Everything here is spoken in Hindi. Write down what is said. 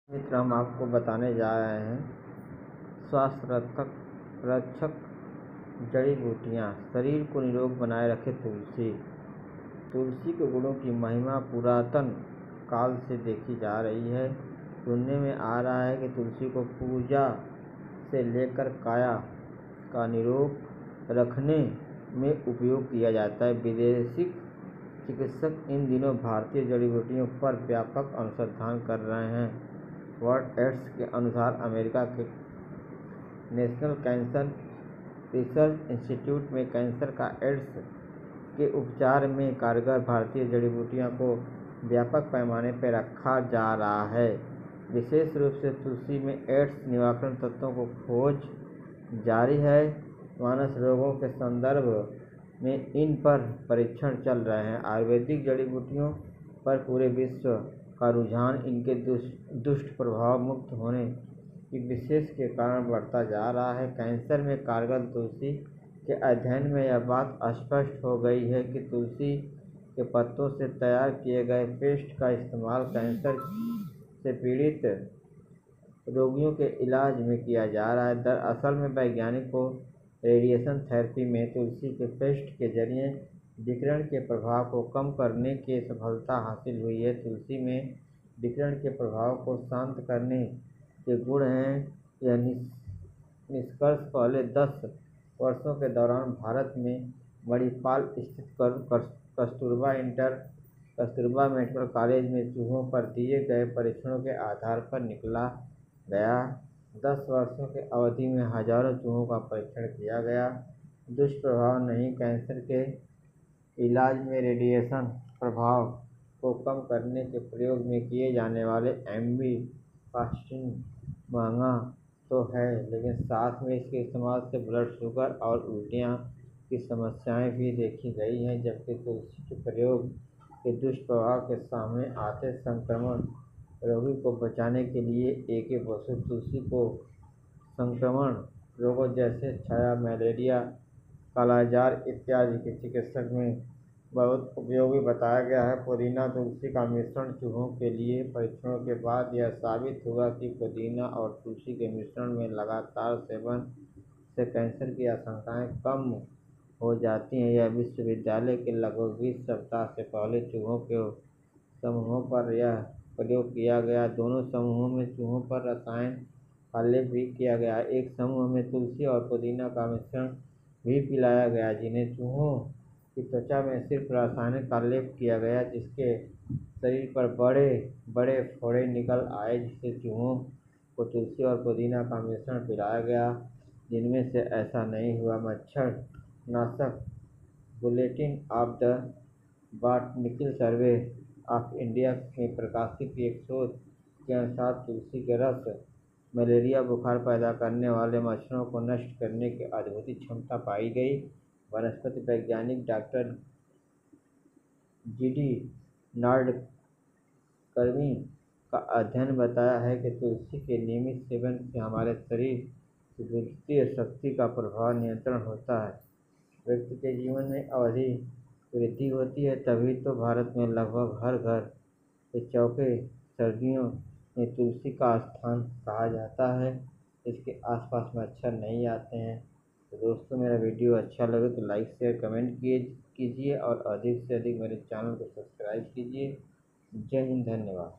मित्र, हम आपको बताने जा रहे हैं स्वास्थ्य रक्षक जड़ी बूटियाँ। शरीर को निरोग बनाए रखे तुलसी के गुणों की महिमा पुरातन काल से देखी जा रही है। सुनने में आ रहा है कि तुलसी को पूजा से लेकर काया का निरोग रखने में उपयोग किया जाता है। विदेशी चिकित्सक इन दिनों भारतीय जड़ी बूटियों पर व्यापक अनुसंधान कर रहे हैं। वर्ल्ड एड्स के अनुसार अमेरिका के नेशनल कैंसर रिसर्च इंस्टीट्यूट में कैंसर का एड्स के उपचार में कारगर भारतीय जड़ी बूटियों को व्यापक पैमाने पर रखा जा रहा है। विशेष रूप से तुलसी में एड्स निवारण तत्वों को खोज जारी है। मानस रोगों के संदर्भ में इन पर परीक्षण चल रहे हैं। आयुर्वेदिक जड़ी बूटियों पर पूरे विश्व का रुझान इनके दुष्ट प्रभाव मुक्त होने की विशेष के कारण बढ़ता जा रहा है। कैंसर में कारगर तुलसी के अध्ययन में यह बात स्पष्ट हो गई है कि तुलसी के पत्तों से तैयार किए गए पेस्ट का इस्तेमाल कैंसर से पीड़ित रोगियों के इलाज में किया जा रहा है। दरअसल में वैज्ञानिक को रेडिएशन थेरेपी में तुलसी के पेस्ट के जरिए विकिरण के प्रभाव को कम करने की सफलता हासिल हुई है। तुलसी में विकिरण के प्रभाव को शांत करने के गुण हैं। यह निष्कर्ष पहले 10 वर्षों के दौरान भारत में मणिपाल स्थित कस्तूरबा मेडिकल कॉलेज में चूहों पर दिए गए परीक्षणों के आधार पर निकाला गया। 10 वर्षों की अवधि में हजारों चूहों का परीक्षण किया गया। दुष्प्रभाव नहीं। कैंसर के इलाज में रेडिएशन प्रभाव को कम करने के प्रयोग में किए जाने वाले एम्बिपास्टिन महंगा तो है, लेकिन साथ में इसके इस्तेमाल से ब्लड शुगर और उल्टियाँ की समस्याएं भी देखी गई हैं। जबकि तुलसी के प्रयोग के दुष्प्रभाव के सामने आते संक्रमण रोगी को बचाने के लिए एक पशु तुलसी को संक्रमण रोगों जैसे क्षय, मलेरिया, कालाजार इत्यादि के चिकित्सा में बहुत उपयोगी बताया गया है। पुदीना तुलसी का मिश्रण चूहों के लिए परीक्षणों के बाद यह साबित हुआ कि पुदीना और तुलसी के मिश्रण में लगातार सेवन से कैंसर की आशंकाएं कम हो जाती हैं। यह विश्वविद्यालय के लगभग 20 सप्ताह से पहले चूहों के समूहों पर यह प्रयोग किया गया। दोनों समूहों में चूहों पर रसायन का लेप भी किया गया। एक समूह में तुलसी और पुदीना का मिश्रण भी पिलाया गया, जिन्हें चूहों की त्वचा में सिर्फ रासायनिक का लेप किया गया, जिसके शरीर पर बड़े बड़े फोड़े निकल आए। जिससे चूहों को तुलसी और पुदीना का मिश्रण पिलाया गया, जिनमें से ऐसा नहीं हुआ। मच्छर नाशक bulletin of the botanical survey of India में प्रकाशित एक शोध के अनुसार तुलसी के रस मलेरिया बुखार पैदा करने वाले मच्छरों को नष्ट करने की अद्भुत क्षमता पाई गई। वनस्पति वैज्ञानिक डॉक्टर जी.डी. नाडकर्णी का अध्ययन बताया है कि तुलसी के नियमित सेवन से हमारे शरीर की विद्युतीय शक्ति का प्रभाव नियंत्रण होता है। व्यक्ति के जीवन में अवधि वृद्धि होती है। तभी तो भारत में लगभग हर घर के चौके सर्दियों में तुलसी का स्थान कहा जाता है। इसके आसपास मच्छर नहीं आते हैं। तो दोस्तों, मेरा वीडियो अच्छा लगे तो लाइक शेयर कमेंट कीजिए और अधिक से अधिक मेरे चैनल को सब्सक्राइब कीजिए। जय हिंद, धन्यवाद।